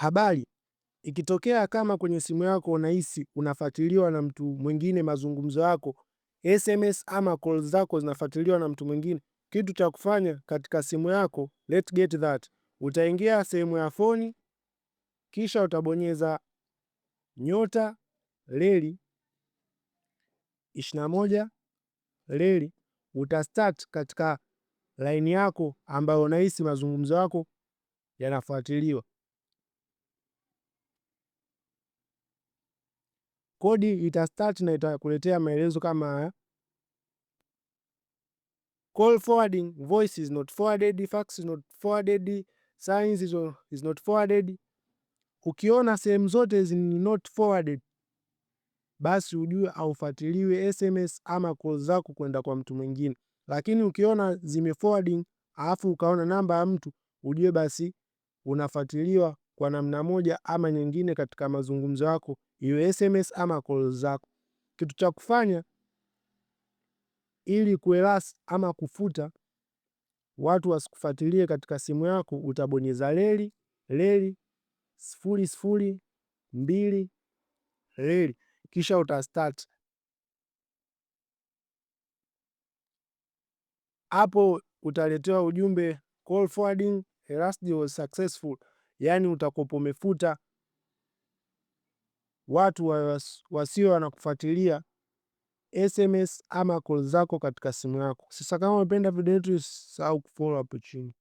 Habari, ikitokea kama kwenye simu yako unahisi unafuatiliwa na mtu mwingine, mazungumzo yako, SMS ama calls zako zinafuatiliwa na mtu mwingine, kitu cha kufanya katika simu yako, let's get that. Utaingia sehemu ya phone, kisha utabonyeza nyota leli 21 leli, utastart katika line yako ambayo unahisi mazungumzo yako yanafuatiliwa. Kodi itastart na itakuletea maelezo kama haya: call forwarding, voice is not forwarded, fax is not forwarded, signs is not forwarded. Ukiona sehemu zote ni not forwarded, basi ujue aufuatiliwe SMS ama call zako kwenda kwa mtu mwingine. Lakini ukiona zime forwarding alafu ukaona namba ya mtu, ujue basi unafuatiliwa kwa namna moja ama nyingine katika mazungumzo yako, iwe SMS ama call zako. Kitu cha kufanya ili kuelas ama kufuta watu wasikufuatilie katika simu yako, utabonyeza leli 002 leli, kisha utastart. Hapo utaletewa ujumbe call forwarding erased was successful, yani utakopo umefuta watu wasio wanakufuatilia SMS ama call zako katika simu yako. Sasa kama umependa video yetu, usisahau kufollow hapo chini.